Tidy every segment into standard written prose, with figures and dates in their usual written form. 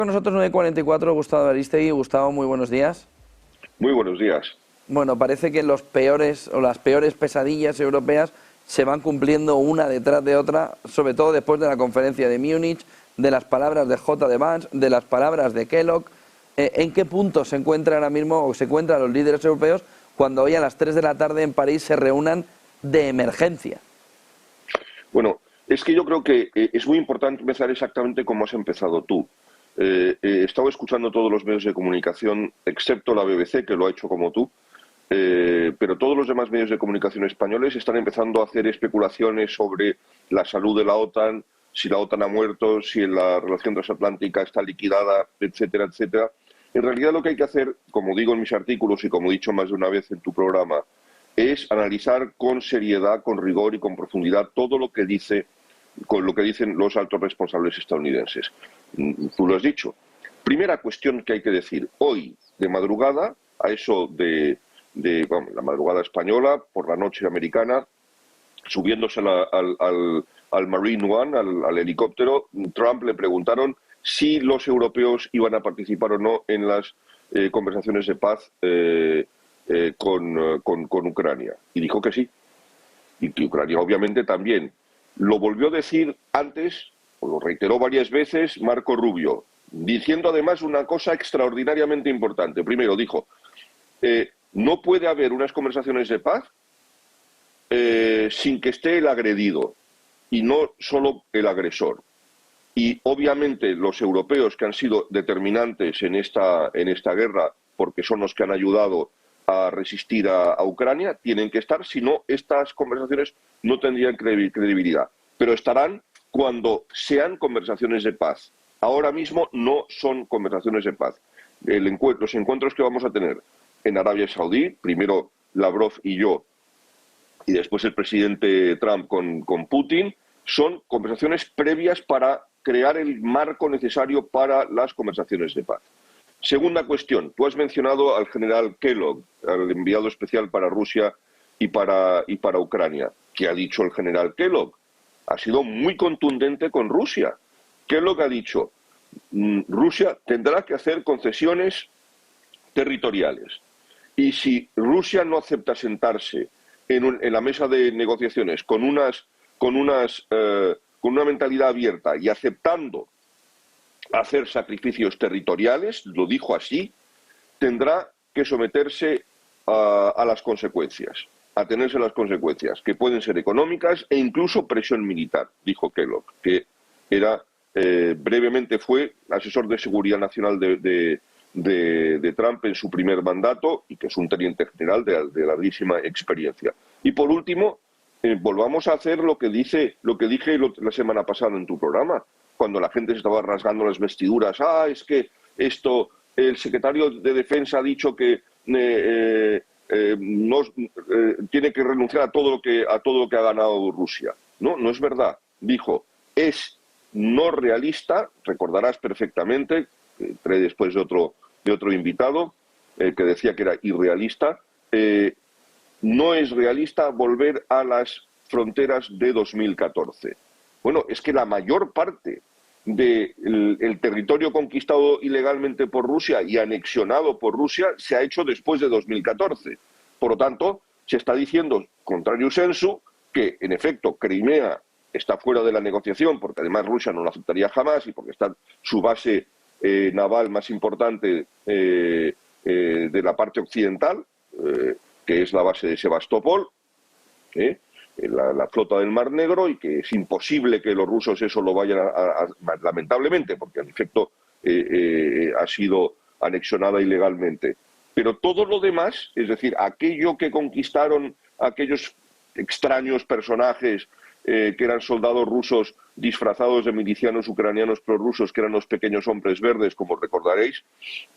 Con nosotros 9:44, Gustavo Aristegui. Gustavo, muy buenos días. Muy buenos días. Bueno, parece que los peores o las peores pesadillas europeas se van cumpliendo una detrás de otra, sobre todo después de la conferencia de Múnich, de las palabras de J. Vance, de las palabras de Kellogg. ¿En qué punto se encuentra ahora mismo o se encuentran los líderes europeos cuando hoy a las 3 de la tarde en París se reúnan de emergencia? Bueno, es que yo creo que es muy importante empezar exactamente como has empezado tú. He estado escuchando todos los medios de comunicación, excepto la BBC, que lo ha hecho como tú, pero todos los demás medios de comunicación españoles están empezando a hacer especulaciones sobre la salud de la OTAN, si la OTAN ha muerto, si la relación transatlántica está liquidada, etcétera, etcétera. En realidad lo que hay que hacer, como digo en mis artículos y como he dicho más de una vez en tu programa, es analizar con seriedad, con rigor y con profundidad todo lo que dice, con lo que dicen los altos responsables estadounidenses. Tú lo has dicho. Primera cuestión que hay que decir. Hoy, de madrugada, a eso de la madrugada española, por la noche americana, subiéndose al Marine One, al helicóptero, Trump le preguntaron si los europeos iban a participar o no en las conversaciones de paz con Ucrania. Y dijo que sí. Y que Ucrania obviamente también. Lo volvió a decir antes, o lo reiteró varias veces, Marco Rubio, diciendo además una cosa extraordinariamente importante. Primero dijo, no puede haber unas conversaciones de paz sin que esté el agredido y no solo el agresor. Y obviamente los europeos que han sido determinantes en esta guerra, porque son los que han ayudado a resistir a Ucrania, tienen que estar, si no, estas conversaciones no tendrían credibilidad. Pero estarán cuando sean conversaciones de paz. Ahora mismo no son conversaciones de paz. Los encuentros que vamos a tener en Arabia Saudí, primero Lavrov y yo, y después el presidente Trump con Putin, son conversaciones previas para crear el marco necesario para las conversaciones de paz. Segunda cuestión, tú has mencionado al general Kellogg, al enviado especial para Rusia y para Ucrania. ¿Qué ha dicho el general Kellogg? Ha sido muy contundente con Rusia. Kellogg ha dicho, Rusia tendrá que hacer concesiones territoriales. Y si Rusia no acepta sentarse en la mesa de negociaciones con una mentalidad abierta y aceptando hacer sacrificios territoriales, lo dijo así, tendrá que someterse a las consecuencias, a tenerse las consecuencias, que pueden ser económicas e incluso presión militar, dijo Kellogg, que era brevemente fue asesor de seguridad nacional de Trump en su primer mandato y que es un teniente general de larguísima experiencia. Y por último, volvamos a hacer lo que dije la semana pasada en tu programa, cuando la gente se estaba rasgando las vestiduras. Es que el secretario de Defensa ha dicho que tiene que renunciar a todo lo que ha ganado Rusia. No, no es verdad. Dijo, es no realista, recordarás perfectamente, entré después de otro invitado que decía que era irrealista, no es realista volver a las fronteras de 2014. Bueno, es que la mayor parte del territorio conquistado ilegalmente por Rusia y anexionado por Rusia se ha hecho después de 2014. Por lo tanto, se está diciendo, contrario sensu, que en efecto Crimea está fuera de la negociación, porque además Rusia no lo aceptaría jamás y porque está su base naval más importante de la parte occidental, que es la base de Sebastopol, la flota del Mar Negro, y que es imposible que los rusos eso lo vayan lamentablemente, porque en efecto ha sido anexionada ilegalmente. Pero todo lo demás, es decir, aquello que conquistaron aquellos extraños personajes que eran soldados rusos disfrazados de milicianos ucranianos prorrusos, que eran los pequeños hombres verdes, como recordaréis,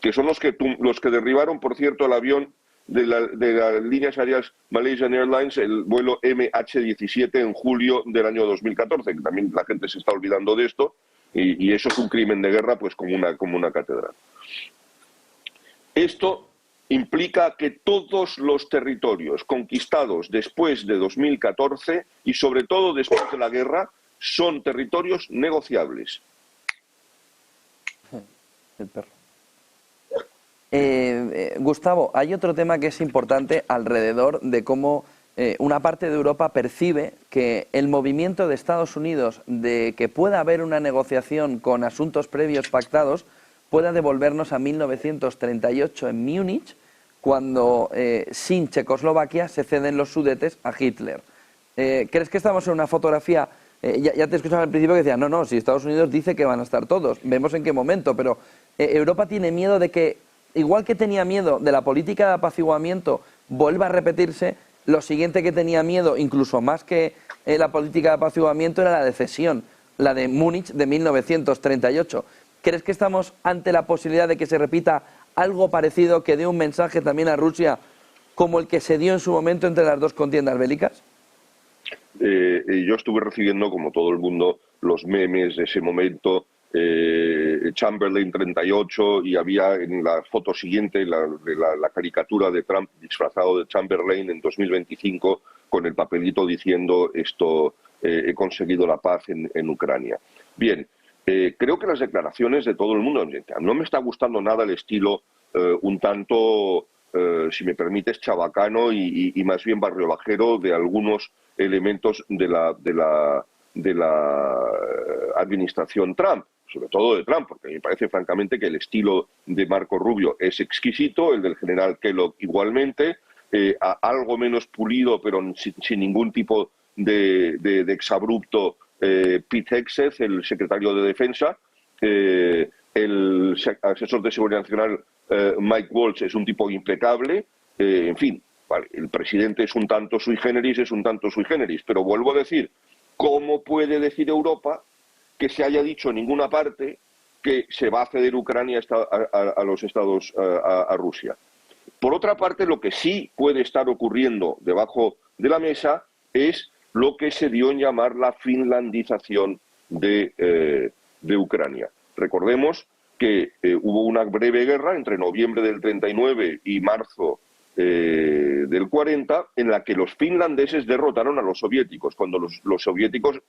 que son los que derribaron, por cierto, el avión de las líneas aéreas Malaysian Airlines, el vuelo MH17 en julio del año 2014, que también la gente se está olvidando de esto, y eso es un crimen de guerra pues como una catedral. Esto implica que todos los territorios conquistados después de 2014 y sobre todo después de la guerra son territorios negociables. El perro. Gustavo, hay otro tema que es importante alrededor de cómo una parte de Europa percibe que el movimiento de Estados Unidos de que pueda haber una negociación con asuntos previos pactados pueda devolvernos a 1938 en Múnich, cuando sin Checoslovaquia se ceden los Sudetes a Hitler. ¿Crees que estamos en una fotografía? Ya te escuchaba al principio que decía, no, si Estados Unidos dice que van a estar todos, vemos en qué momento, pero Europa tiene miedo de que, igual que tenía miedo de la política de apaciguamiento, vuelva a repetirse. Lo siguiente que tenía miedo, incluso más que la política de apaciguamiento, era la de cesión, la de Múnich de 1938. ¿Crees que estamos ante la posibilidad de que se repita algo parecido, que dé un mensaje también a Rusia como el que se dio en su momento entre las dos contiendas bélicas? Yo estuve recibiendo, como todo el mundo, los memes de ese momento, Chamberlain 38, y había en la foto siguiente la caricatura de Trump disfrazado de Chamberlain en 2025 con el papelito diciendo esto, he conseguido la paz en Ucrania. Bien, creo que las declaraciones de todo el mundo, no me está gustando nada el estilo un tanto, si me permites, chabacano y más bien barrio bajero de algunos elementos de la administración Trump, sobre todo de Trump, porque me parece francamente que el estilo de Marco Rubio es exquisito, el del general Kellogg igualmente, algo menos pulido, pero sin ningún tipo de exabrupto, Pete Hegseth, el secretario de Defensa, el asesor de Seguridad Nacional Mike Waltz es un tipo impecable, en fin, vale, el presidente es un tanto sui generis, pero vuelvo a decir, ¿cómo puede decir Europa que se haya dicho en ninguna parte que se va a ceder Ucrania a los Estados, a Rusia? Por otra parte, lo que sí puede estar ocurriendo debajo de la mesa es lo que se dio en llamar la finlandización de Ucrania. Recordemos que hubo una breve guerra entre noviembre del 39 y marzo del 40, en la que los finlandeses derrotaron a los soviéticos, cuando los soviéticos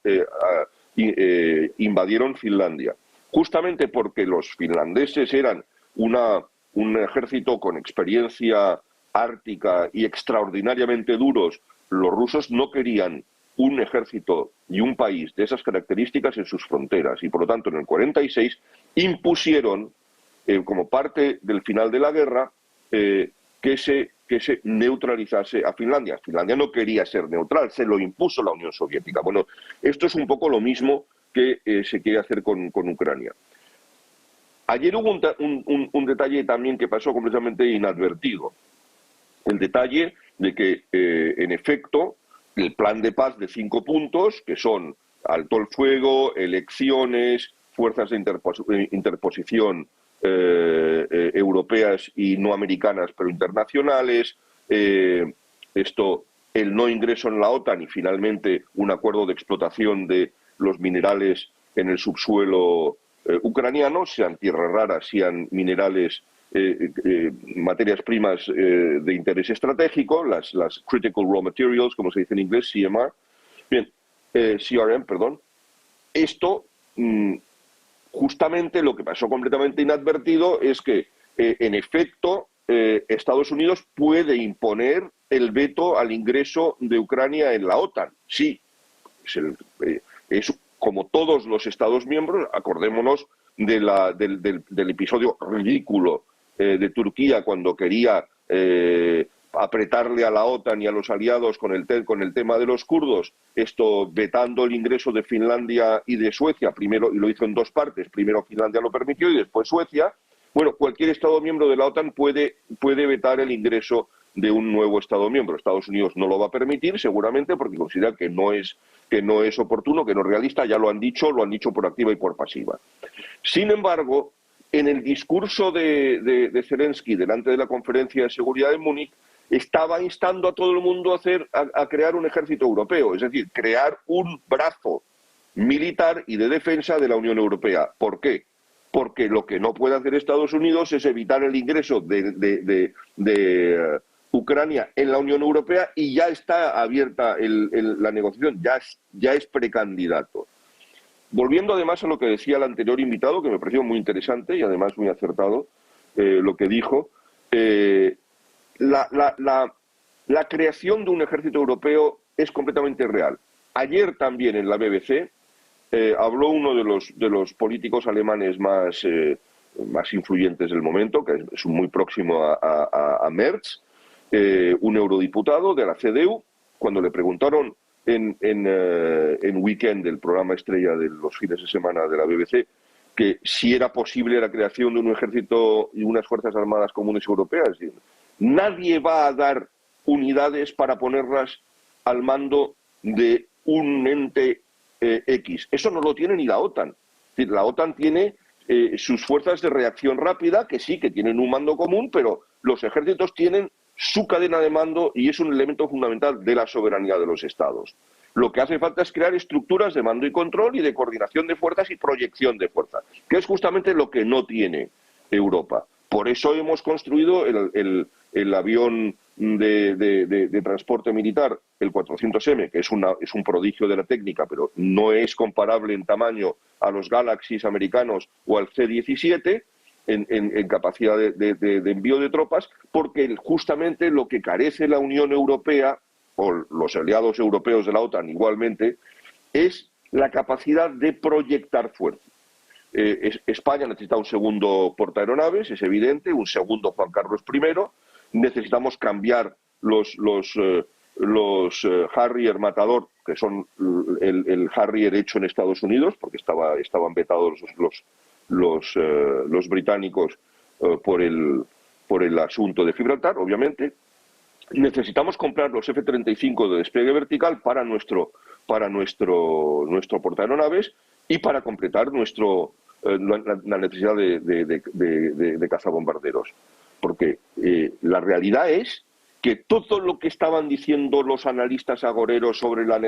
invadieron Finlandia. Justamente porque los finlandeses eran un ejército con experiencia ártica y extraordinariamente duros, los rusos no querían un ejército y un país de esas características en sus fronteras, y por lo tanto en el 46 impusieron, como parte del final de la guerra, que se neutralizase a Finlandia. Finlandia no quería ser neutral, se lo impuso la Unión Soviética. Bueno, esto es un poco lo mismo que se quiere hacer con Ucrania. Ayer hubo un detalle también que pasó completamente inadvertido. El detalle de que, en efecto, el plan de paz de 5 puntos, que son alto el fuego, elecciones, fuerzas de interposición europeas y no americanas, pero internacionales, el no ingreso en la OTAN y finalmente un acuerdo de explotación de los minerales en el subsuelo ucraniano, sean tierras raras, sean minerales, materias primas de interés estratégico, las Critical Raw Materials, como se dice en inglés, CMR. Bien, CRM, perdón. Esto, justamente lo que pasó completamente inadvertido es que, en efecto, Estados Unidos puede imponer el veto al ingreso de Ucrania en la OTAN. Sí, es como todos los Estados miembros, acordémonos del episodio ridículo de Turquía cuando quería apretarle a la OTAN y a los aliados con el tema de los kurdos, vetando el ingreso de Finlandia y de Suecia, primero, y lo hizo en dos partes, primero Finlandia lo permitió y después Suecia. Bueno, cualquier Estado miembro de la OTAN puede vetar el ingreso de un nuevo Estado miembro. Estados Unidos no lo va a permitir, seguramente, porque considera que no es oportuno, que no es realista, ya lo han dicho por activa y por pasiva. Sin embargo, en el discurso de Zelensky delante de la Conferencia de Seguridad de Múnich, estaba instando a todo el mundo a crear un ejército europeo, es decir, crear un brazo militar y de defensa de la Unión Europea. ¿Por qué? Porque lo que no puede hacer Estados Unidos es evitar el ingreso de Ucrania en la Unión Europea, y ya está abierta la negociación, ya es precandidato. volviendo además a lo que decía el anterior invitado, que me pareció muy interesante y además muy acertado lo que dijo, la creación de un ejército europeo es completamente real. Ayer también en la BBC habló uno de los políticos alemanes más influyentes del momento, que es muy próximo a Merz, un eurodiputado de la CDU, cuando le preguntaron en Weekend, el programa estrella de los fines de semana de la BBC, que si era posible la creación de un ejército y unas fuerzas armadas comunes europeas. Nadie va a dar unidades para ponerlas al mando de un ente X. Eso no lo tiene ni la OTAN. Es decir, la OTAN tiene sus fuerzas de reacción rápida, que sí, que tienen un mando común, pero los ejércitos tienen su cadena de mando y es un elemento fundamental de la soberanía de los estados. Lo que hace falta es crear estructuras de mando y control y de coordinación de fuerzas y proyección de fuerzas, que es justamente lo que no tiene Europa. Por eso hemos construido el avión de transporte militar, el 400M, que es un prodigio de la técnica, pero no es comparable en tamaño a los Galaxies americanos o al C-17, en capacidad de envío de tropas, porque justamente lo que carece la Unión Europea, o los aliados europeos de la OTAN igualmente, es la capacidad de proyectar fuerza. España necesita un segundo portaaeronaves, es evidente, un segundo Juan Carlos I. Necesitamos cambiar los Harrier Matador, que son el Harrier hecho en Estados Unidos, porque estaban vetados los británicos por el asunto de Gibraltar, obviamente. Necesitamos comprar los F-35 de despliegue vertical para nuestro portaaeronaves y para completar la necesidad de cazabombarderos. Porque la realidad es que todo lo que estaban diciendo los analistas agoreros sobre la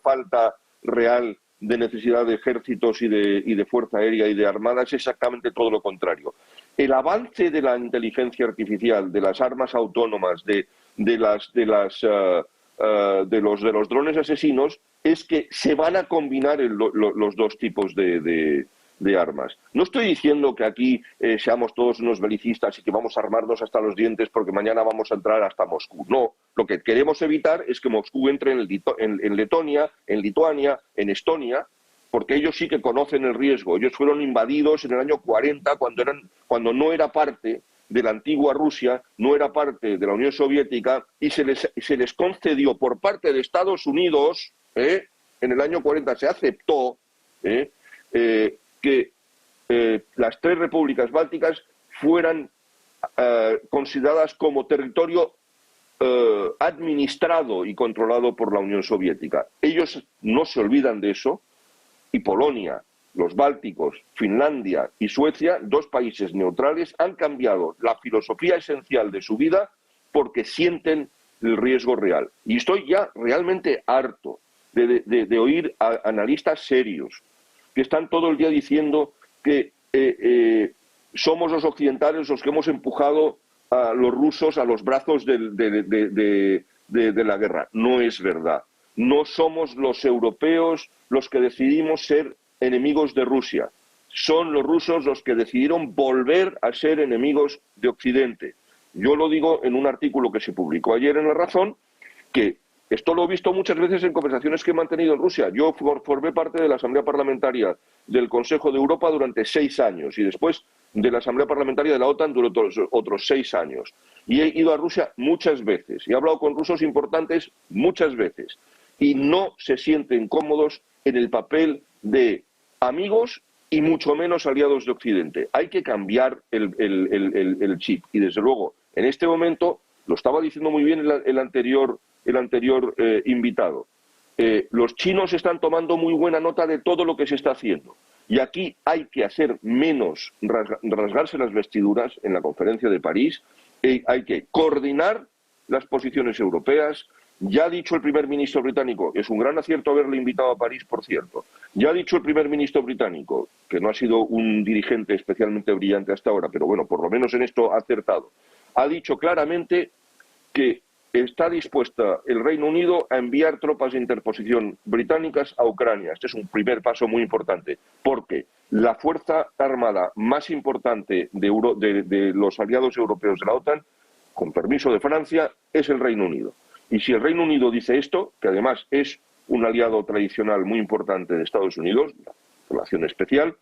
falta real de necesidad de ejércitos y de fuerza aérea y de armada es exactamente todo lo contrario. El avance de la inteligencia artificial, de las armas autónomas, de los drones asesinos, es que se van a combinar los dos tipos de armas. No estoy diciendo que aquí seamos todos unos belicistas y que vamos a armarnos hasta los dientes porque mañana vamos a entrar hasta Moscú. No, lo que queremos evitar es que Moscú entre en Letonia, en Lituania, en Estonia, porque ellos sí que conocen el riesgo. Ellos fueron invadidos en el año 40 cuando no era parte de la antigua Rusia, no era parte de la Unión Soviética, y se les concedió por parte de Estados Unidos, en el año 40 se aceptó que las tres repúblicas bálticas fueran consideradas como territorio administrado y controlado por la Unión Soviética. Ellos no se olvidan de eso, y Polonia, los bálticos, Finlandia y Suecia, dos países neutrales, han cambiado la filosofía esencial de su vida porque sienten el riesgo real. Y estoy ya realmente harto de oír a analistas serios que están todo el día diciendo que somos los occidentales los que hemos empujado a los rusos a los brazos de la guerra. No es verdad. No somos los europeos los que decidimos ser enemigos de Rusia. Son los rusos los que decidieron volver a ser enemigos de Occidente. Yo lo digo en un artículo que se publicó ayer en La Razón, que esto lo he visto muchas veces en conversaciones que he mantenido en Rusia. Yo formé parte de la Asamblea Parlamentaria del Consejo de Europa durante 6 años y después de la Asamblea Parlamentaria de la OTAN durante otros 6 años. Y he ido a Rusia muchas veces y he hablado con rusos importantes muchas veces y no se sienten cómodos en el papel de amigos y mucho menos aliados de Occidente. Hay que cambiar el chip. Y desde luego, en este momento, lo estaba diciendo muy bien el anterior invitado, los chinos están tomando muy buena nota de todo lo que se está haciendo. Y aquí hay que hacer menos rasgarse las vestiduras en la conferencia de París, hay que coordinar las posiciones europeas. Ya ha dicho el primer ministro británico, es un gran acierto haberle invitado a París, por cierto, ya ha dicho el primer ministro británico, que no ha sido un dirigente especialmente brillante hasta ahora, pero bueno, por lo menos en esto ha acertado, ha dicho claramente que está dispuesta el Reino Unido a enviar tropas de interposición británicas a Ucrania. Este es un primer paso muy importante, porque la fuerza armada más importante de los aliados europeos de la OTAN, con permiso de Francia, es el Reino Unido. Y si el Reino Unido dice esto, que además es un aliado tradicional muy importante de Estados Unidos, relación especial,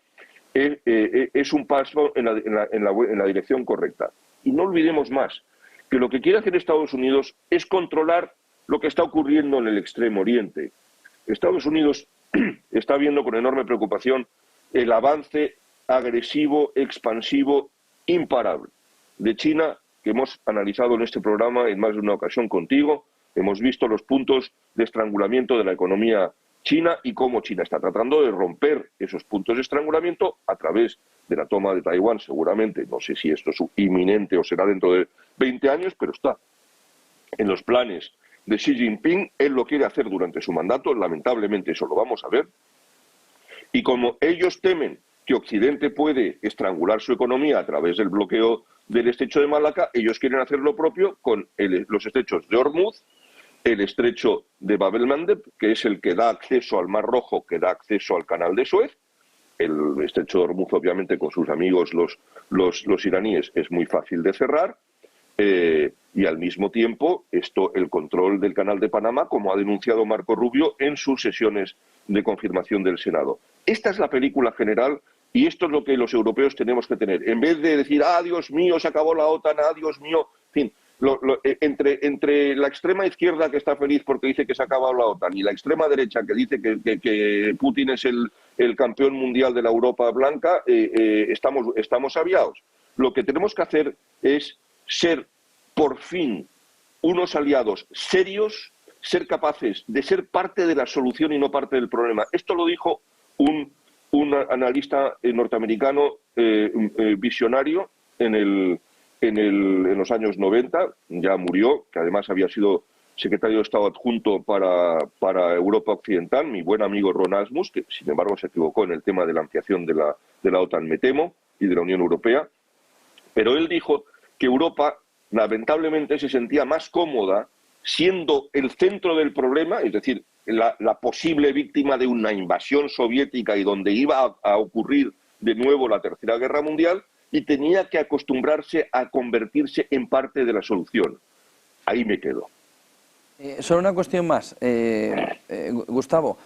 es un paso en la dirección correcta. Y no olvidemos más, que lo que quiere hacer Estados Unidos es controlar lo que está ocurriendo en el Extremo Oriente. Estados Unidos está viendo con enorme preocupación el avance agresivo, expansivo, imparable de China, que hemos analizado en este programa en más de una ocasión contigo. Hemos visto los puntos de estrangulamiento de la economía china y cómo China está tratando de romper esos puntos de estrangulamiento a través de la toma de Taiwán, seguramente. No sé si esto es inminente o será dentro de 20 años, pero está en los planes de Xi Jinping. Él lo quiere hacer durante su mandato, lamentablemente eso lo vamos a ver. Y como ellos temen que Occidente puede estrangular su economía a través del bloqueo del estrecho de Malaca, ellos quieren hacer lo propio con los estrechos de Hormuz, el estrecho de Bab el-Mandeb, que es el que da acceso al Mar Rojo, que da acceso al Canal de Suez. El estrecho de Hormuz, obviamente, con sus amigos los iraníes, es muy fácil de cerrar. Y al mismo tiempo, el control del Canal de Panamá, como ha denunciado Marco Rubio en sus sesiones de confirmación del Senado. Esta es la película general y esto es lo que los europeos tenemos que tener. En vez de decir, ah, Dios mío, se acabó la OTAN, ah, Dios mío, en fin. Entre la extrema izquierda, que está feliz porque dice que se ha acabado la OTAN, y la extrema derecha, que dice que Putin es el campeón mundial de la Europa blanca, estamos aviados. Lo que tenemos que hacer es ser, por fin, unos aliados serios, ser capaces de ser parte de la solución y no parte del problema. Esto lo dijo un analista norteamericano visionario en los años 90, ya murió, que además había sido secretario de Estado adjunto para Europa Occidental, mi buen amigo Ron Asmus, que sin embargo se equivocó en el tema de la ampliación de la OTAN, me temo, y de la Unión Europea. Pero él dijo que Europa, lamentablemente, se sentía más cómoda siendo el centro del problema, es decir, la posible víctima de una invasión soviética y donde iba a ocurrir de nuevo la Tercera Guerra Mundial, y tenía que acostumbrarse a convertirse en parte de la solución. Ahí me quedo. Solo una cuestión más, Gustavo.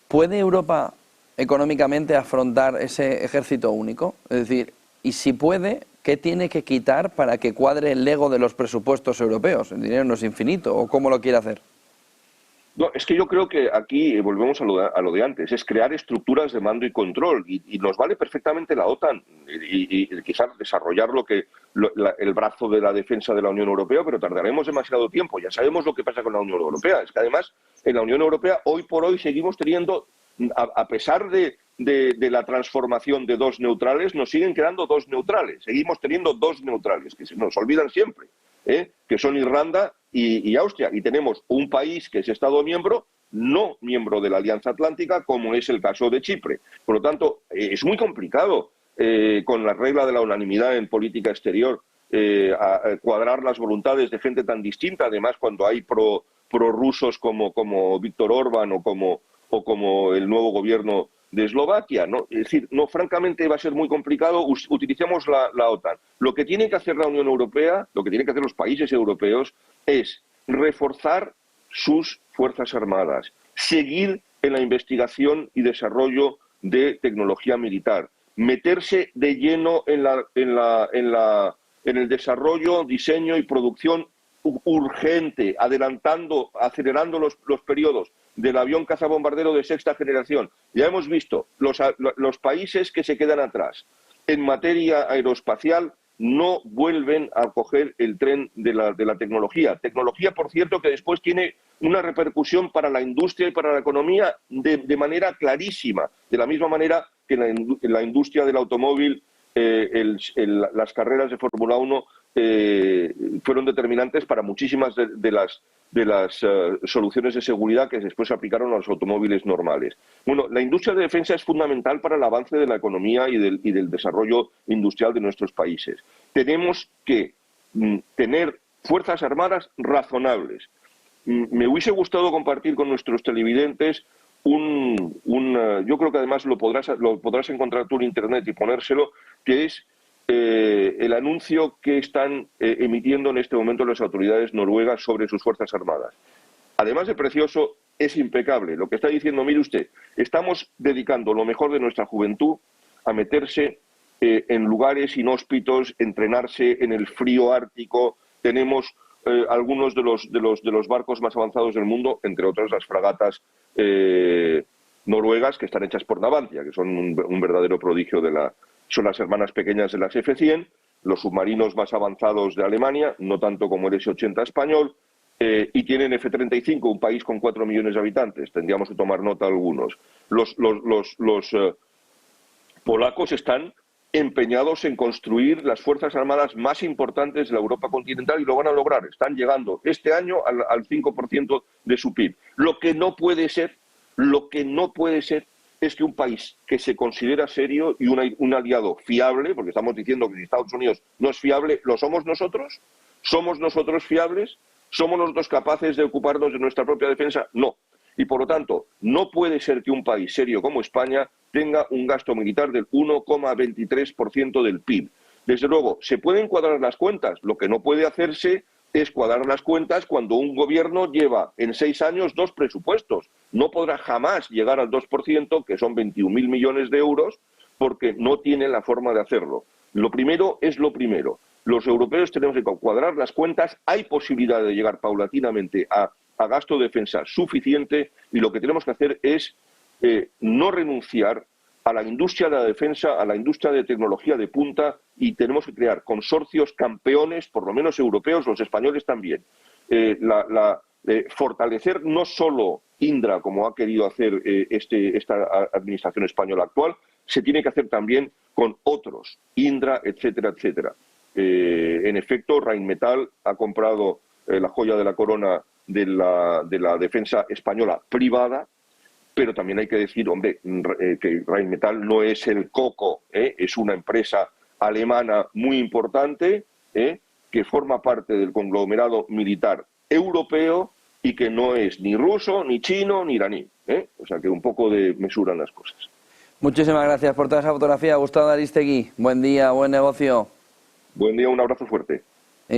¿Puede Europa económicamente afrontar ese ejército único? Es decir, y si puede, ¿qué tiene que quitar para que cuadre el Lego de los presupuestos europeos? El dinero no es infinito, ¿o cómo lo quiere hacer? No, es que yo creo que aquí volvemos a lo de antes, es crear estructuras de mando y control, y nos vale perfectamente la OTAN, y quizás desarrollar el brazo de la defensa de la Unión Europea, pero tardaremos demasiado tiempo. Ya sabemos lo que pasa con la Unión Europea, es que además en la Unión Europea hoy por hoy seguimos teniendo, a pesar de la transformación de dos neutrales, nos siguen quedando dos neutrales, seguimos teniendo dos neutrales, que se nos olvidan siempre, que son Irlanda y Austria, y tenemos un país que es Estado miembro, no miembro de la Alianza Atlántica, como es el caso de Chipre. Por lo tanto, es muy complicado con la regla de la unanimidad en política exterior a cuadrar las voluntades de gente tan distinta, además cuando hay prorrusos como Víctor Orbán o como el nuevo gobierno de Eslovaquia, ¿no? Es decir, no, francamente va a ser muy complicado. Utilicemos la OTAN. Lo que tiene que hacer la Unión Europea, lo que tienen que hacer los países europeos, es reforzar sus fuerzas armadas, seguir en la investigación y desarrollo de tecnología militar, meterse de lleno en el desarrollo, diseño y producción urgente, acelerando los periodos del avión cazabombardero de sexta generación. Ya hemos visto, los países que se quedan atrás en materia aeroespacial no vuelven a coger el tren de la tecnología. Tecnología, por cierto, que después tiene una repercusión para la industria y para la economía de manera clarísima. De la misma manera que en la industria del automóvil, las carreras de Fórmula 1 fueron determinantes para muchísimas de las soluciones de seguridad que después se aplicaron a los automóviles normales. Bueno, la industria de defensa es fundamental para el avance de la economía y del desarrollo industrial de nuestros países. Tenemos que tener fuerzas armadas razonables. Me hubiese gustado compartir con nuestros televidentes yo creo que además lo podrás encontrar tú en internet y ponérselo, que es el anuncio que están emitiendo en este momento las autoridades noruegas sobre sus fuerzas armadas. Además de precioso, es impecable. Lo que está diciendo, mire usted, estamos dedicando lo mejor de nuestra juventud a meterse en lugares inhóspitos, entrenarse en el frío ártico. Tenemos algunos de los barcos más avanzados del mundo, entre otros las fragatas noruegas, que están hechas por Navantia, que son un verdadero prodigio son las hermanas pequeñas de las F-100, los submarinos más avanzados de Alemania, no tanto como el S-80 español, y tienen F-35, un país con 4 millones de habitantes. Tendríamos que tomar nota algunos. Los polacos están empeñados en construir las fuerzas armadas más importantes de la Europa continental y lo van a lograr. Están llegando este año al 5% de su PIB. Lo que no puede ser es que un país que se considera serio y un aliado fiable, porque estamos diciendo que si Estados Unidos no es fiable, ¿lo somos nosotros? ¿Somos nosotros fiables? ¿Somos nosotros capaces de ocuparnos de nuestra propia defensa? No. Y por lo tanto, no puede ser que un país serio como España tenga un gasto militar del 1,23% del PIB. Desde luego, se pueden cuadrar las cuentas. Lo que no puede hacerse es cuadrar las cuentas cuando un gobierno lleva en 6 años 2 presupuestos. No podrá jamás llegar al 2%, que son 21.000 millones de euros, porque no tiene la forma de hacerlo. Lo primero es lo primero. Los europeos tenemos que cuadrar las cuentas. Hay posibilidad de llegar paulatinamente a gasto de defensa suficiente y lo que tenemos que hacer es no renunciar a la industria de la defensa, a la industria de tecnología de punta, y tenemos que crear consorcios campeones, por lo menos europeos, los españoles también. Fortalecer no solo Indra, como ha querido hacer esta administración española actual, se tiene que hacer también con otros, Indra, etcétera, etcétera. En efecto, Rheinmetall ha comprado la joya de la corona de la defensa española privada, pero también hay que decir, hombre, que Rheinmetall no es el coco, es una empresa alemana muy importante, que forma parte del conglomerado militar europeo y que no es ni ruso, ni chino, ni iraní. O sea que un poco de mesura en las cosas. Muchísimas gracias por toda esa fotografía, Gustavo Ariztegui. Buen día, buen negocio. Buen día, un abrazo fuerte.